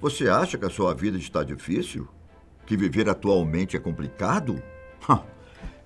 Você acha que a sua vida está difícil? Que viver atualmente é complicado?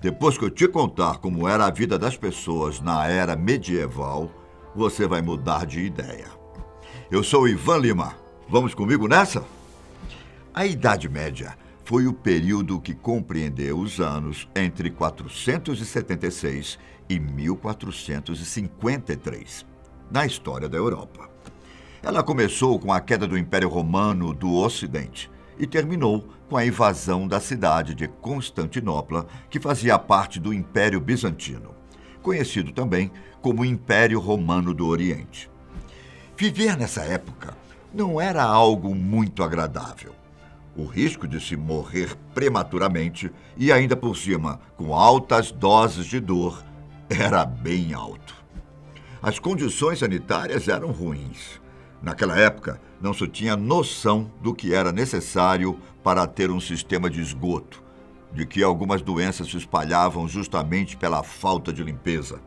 Depois que eu te contar como era a vida das pessoas na era medieval, você vai mudar de ideia. Eu sou Ivan Lima. Vamos comigo nessa? A Idade Média foi o período que compreendeu os anos entre 476 e 1453, na história da Europa. Ela começou com a queda do Império Romano do Ocidente e terminou com a invasão da cidade de Constantinopla, que fazia parte do Império Bizantino, conhecido também como Império Romano do Oriente. Viver nessa época não era algo muito agradável. O risco de se morrer prematuramente e ainda por cima com altas doses de dor era bem alto. As condições sanitárias eram ruins. Naquela época, não se tinha noção do que era necessário para ter um sistema de esgoto, de que algumas doenças se espalhavam justamente pela falta de limpeza.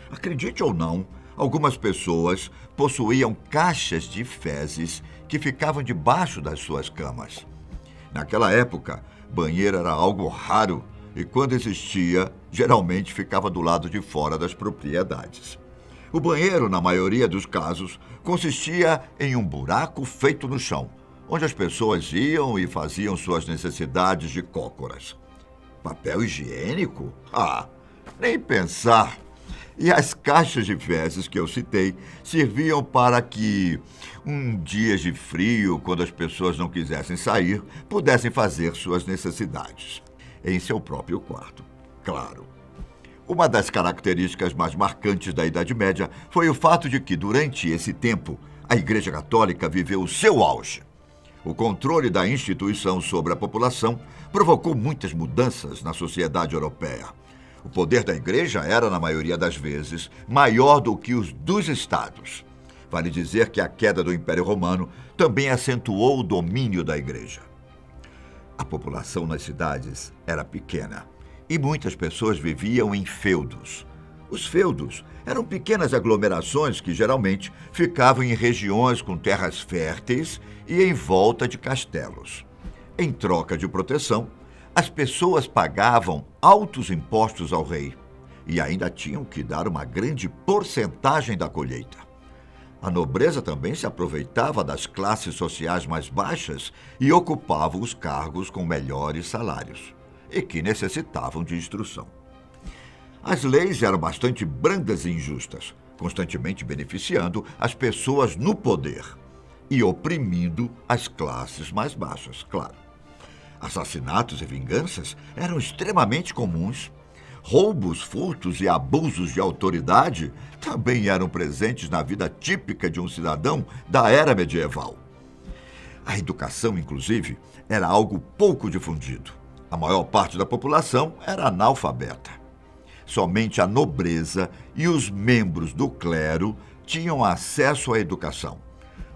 Acredite ou não, algumas pessoas possuíam caixas de fezes que ficavam debaixo das suas camas. Naquela época, banheiro era algo raro e, quando existia, geralmente ficava do lado de fora das propriedades. O banheiro, na maioria dos casos, consistia em um buraco feito no chão, onde as pessoas iam e faziam suas necessidades de cócoras. Papel higiênico? Nem pensar! E as caixas de fezes que eu citei serviam para que, dias de frio, quando as pessoas não quisessem sair, pudessem fazer suas necessidades. Em seu próprio quarto, claro. Uma das características mais marcantes da Idade Média foi o fato de que, durante esse tempo, a Igreja Católica viveu o seu auge. O controle da instituição sobre a população provocou muitas mudanças na sociedade europeia. O poder da Igreja era, na maioria das vezes, maior do que os dos estados. Vale dizer que a queda do Império Romano também acentuou o domínio da Igreja. A população nas cidades era pequena e muitas pessoas viviam em feudos. Os feudos eram pequenas aglomerações que geralmente ficavam em regiões com terras férteis e em volta de castelos. Em troca de proteção, as pessoas pagavam altos impostos ao rei e ainda tinham que dar uma grande porcentagem da colheita. A nobreza também se aproveitava das classes sociais mais baixas e ocupava os cargos com melhores salários e que necessitavam de instrução. As leis eram bastante brandas e injustas, constantemente beneficiando as pessoas no poder e oprimindo as classes mais baixas, claro. Assassinatos e vinganças eram extremamente comuns. Roubos, furtos e abusos de autoridade também eram presentes na vida típica de um cidadão da era medieval. A educação, inclusive, era algo pouco difundido. A maior parte da população era analfabeta. Somente a nobreza e os membros do clero tinham acesso à educação.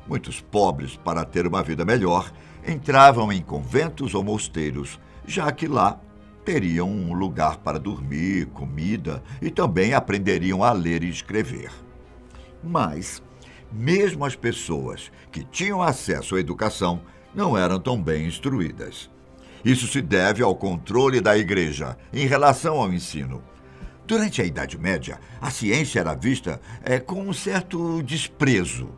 Muitos pobres, para ter uma vida melhor, entravam em conventos ou mosteiros, já que lá teriam um lugar para dormir, comida e também aprenderiam a ler e escrever. Mas, mesmo as pessoas que tinham acesso à educação não eram tão bem instruídas. Isso se deve ao controle da Igreja em relação ao ensino. Durante a Idade Média, a ciência era vista com um certo desprezo.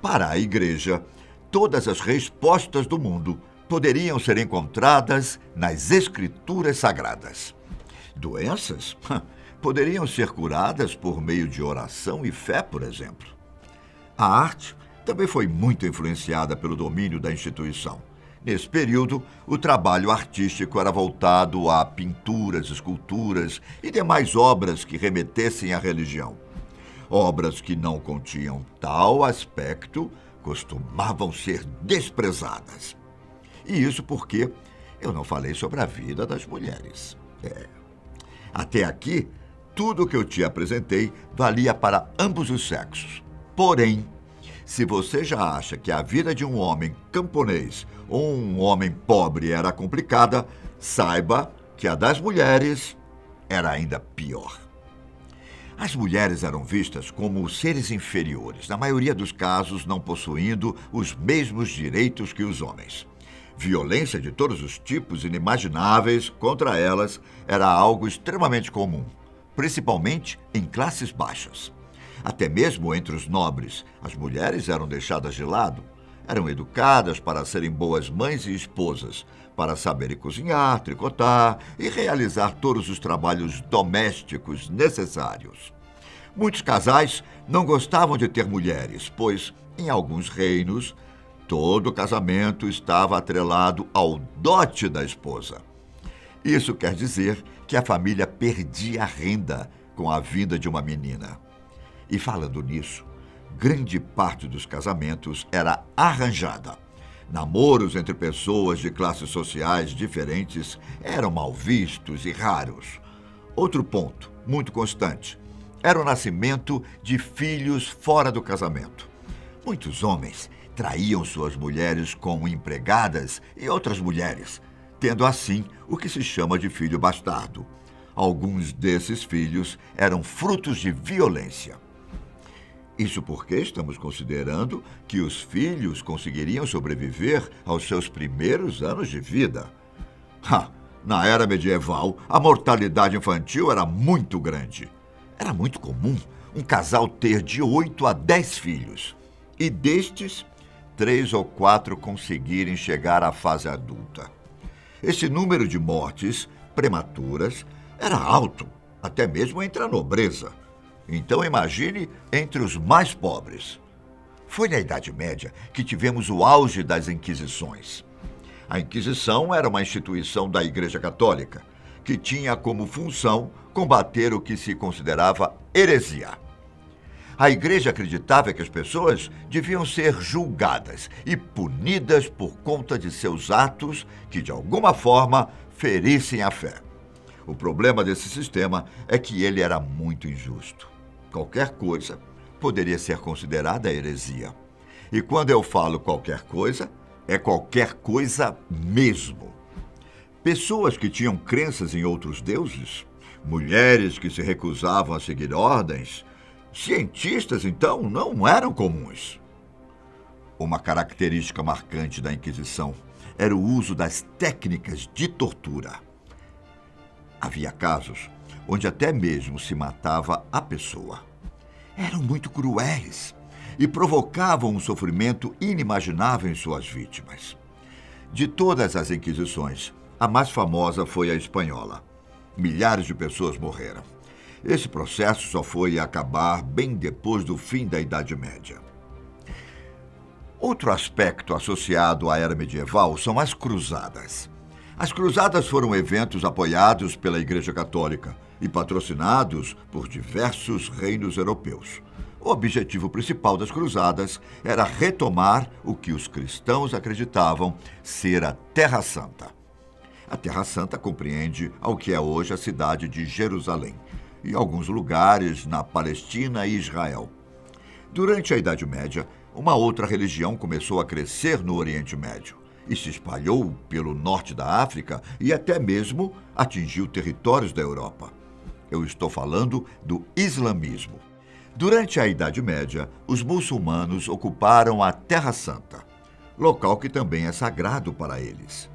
Para a Igreja, todas as respostas do mundo poderiam ser encontradas nas Escrituras Sagradas. Doenças poderiam ser curadas por meio de oração e fé, por exemplo. A arte também foi muito influenciada pelo domínio da instituição. Nesse período, o trabalho artístico era voltado a pinturas, esculturas e demais obras que remetessem à religião. Obras que não continham tal aspecto costumavam ser desprezadas. E isso porque eu não falei sobre a vida das mulheres. Até aqui, tudo o que eu te apresentei valia para ambos os sexos. Porém, se você já acha que a vida de um homem camponês ou um homem pobre era complicada, saiba que a das mulheres era ainda pior. As mulheres eram vistas como seres inferiores, na maioria dos casos não possuindo os mesmos direitos que os homens. Violência de todos os tipos inimagináveis contra elas era algo extremamente comum, principalmente em classes baixas. Até mesmo entre os nobres, as mulheres eram deixadas de lado. Eram educadas para serem boas mães e esposas, para saberem cozinhar, tricotar e realizar todos os trabalhos domésticos necessários. Muitos casais não gostavam de ter mulheres, pois, em alguns reinos, todo casamento estava atrelado ao dote da esposa. Isso quer dizer que a família perdia a renda com a vinda de uma menina. E falando nisso, grande parte dos casamentos era arranjada. Namoros entre pessoas de classes sociais diferentes eram mal vistos e raros. Outro ponto, muito constante, era o nascimento de filhos fora do casamento. Muitos homens traíam suas mulheres com empregadas e outras mulheres, tendo assim o que se chama de filho bastardo. Alguns desses filhos eram frutos de violência. Isso porque estamos considerando que os filhos conseguiriam sobreviver aos seus primeiros anos de vida. Na era medieval, a mortalidade infantil era muito grande. Era muito comum um casal ter de 8 a 10 filhos. E destes, 3 ou 4 conseguirem chegar à fase adulta. Esse número de mortes prematuras era alto, até mesmo entre a nobreza. Então imagine entre os mais pobres. Foi na Idade Média que tivemos o auge das Inquisições. A Inquisição era uma instituição da Igreja Católica que tinha como função combater o que se considerava heresia. A Igreja acreditava que as pessoas deviam ser julgadas e punidas por conta de seus atos que, de alguma forma, ferissem a fé. O problema desse sistema é que ele era muito injusto. Qualquer coisa poderia ser considerada heresia. E quando eu falo qualquer coisa, é qualquer coisa mesmo. Pessoas que tinham crenças em outros deuses, mulheres que se recusavam a seguir ordens, cientistas, então, não eram comuns. Uma característica marcante da Inquisição era o uso das técnicas de tortura. Havia casos onde até mesmo se matava a pessoa. Eram muito cruéis e provocavam um sofrimento inimaginável em suas vítimas. De todas as Inquisições, a mais famosa foi a espanhola. Milhares de pessoas morreram. Esse processo só foi acabar bem depois do fim da Idade Média. Outro aspecto associado à era medieval são as cruzadas. As cruzadas foram eventos apoiados pela Igreja Católica e patrocinados por diversos reinos europeus. O objetivo principal das cruzadas era retomar o que os cristãos acreditavam ser a Terra Santa. A Terra Santa compreende ao que é hoje a cidade de Jerusalém e alguns lugares na Palestina e Israel. Durante a Idade Média, uma outra religião começou a crescer no Oriente Médio e se espalhou pelo norte da África e até mesmo atingiu territórios da Europa. Eu estou falando do islamismo. Durante a Idade Média, os muçulmanos ocuparam a Terra Santa, local que também é sagrado para eles.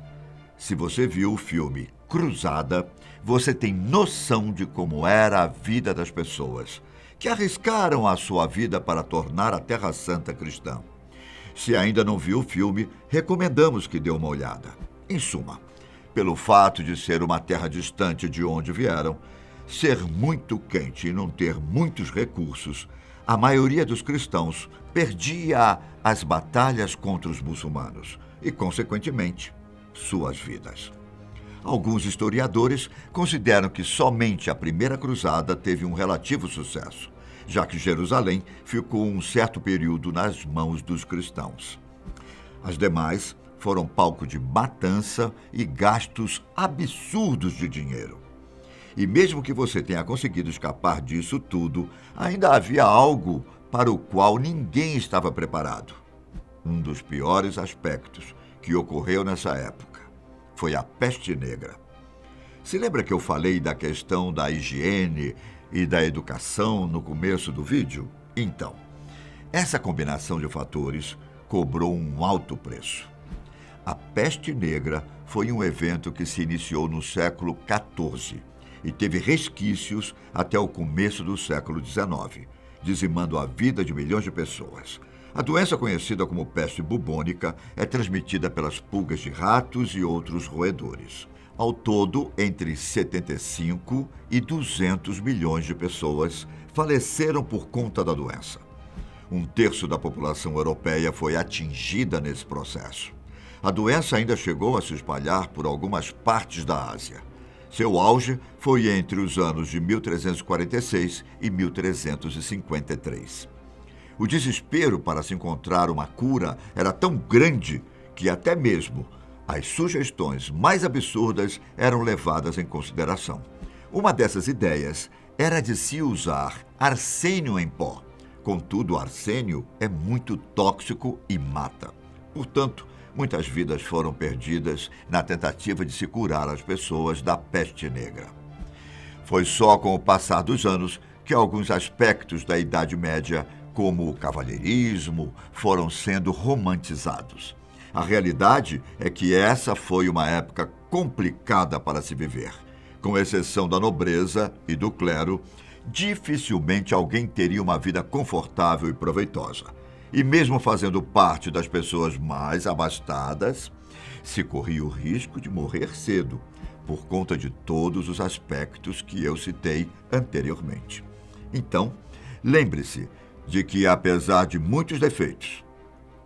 Se você viu o filme Cruzada, você tem noção de como era a vida das pessoas que arriscaram a sua vida para tornar a Terra Santa cristã. Se ainda não viu o filme, recomendamos que dê uma olhada. Em suma, pelo fato de ser uma terra distante de onde vieram, ser muito quente e não ter muitos recursos, a maioria dos cristãos perdia as batalhas contra os muçulmanos e, consequentemente, suas vidas. Alguns historiadores consideram que somente a primeira cruzada teve um relativo sucesso, já que Jerusalém ficou um certo período nas mãos dos cristãos. As demais foram palco de matança e gastos absurdos de dinheiro. E mesmo que você tenha conseguido escapar disso tudo, ainda havia algo para o qual ninguém estava preparado. Um dos piores aspectos que ocorreu nessa época foi a peste negra. Se lembra que eu falei da questão da higiene e da educação no começo do vídeo? Então, essa combinação de fatores cobrou um alto preço. A peste negra foi um evento que se iniciou no século XIV e teve resquícios até o começo do século XIX, dizimando a vida de milhões de pessoas. A doença, conhecida como peste bubônica, é transmitida pelas pulgas de ratos e outros roedores. Ao todo, entre 75 e 200 milhões de pessoas faleceram por conta da doença. Um terço da população europeia foi atingida nesse processo. A doença ainda chegou a se espalhar por algumas partes da Ásia. Seu auge foi entre os anos de 1346 e 1353. O desespero para se encontrar uma cura era tão grande que até mesmo as sugestões mais absurdas eram levadas em consideração. Uma dessas ideias era de se usar arsênio em pó. Contudo, o arsênio é muito tóxico e mata. Portanto, muitas vidas foram perdidas na tentativa de se curar as pessoas da peste negra. Foi só com o passar dos anos que alguns aspectos da Idade Média, como o cavalheirismo, foram sendo romantizados. A realidade é que essa foi uma época complicada para se viver. Com exceção da nobreza e do clero, dificilmente alguém teria uma vida confortável e proveitosa. E mesmo fazendo parte das pessoas mais abastadas, se corria o risco de morrer cedo, por conta de todos os aspectos que eu citei anteriormente. Então, lembre-se de que, apesar de muitos defeitos,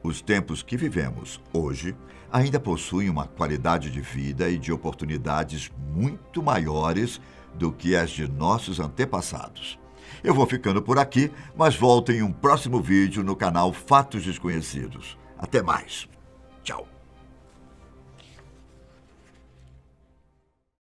os tempos que vivemos hoje ainda possuem uma qualidade de vida e de oportunidades muito maiores do que as de nossos antepassados. Eu vou ficando por aqui, mas volto em um próximo vídeo no canal Fatos Desconhecidos. Até mais. Tchau.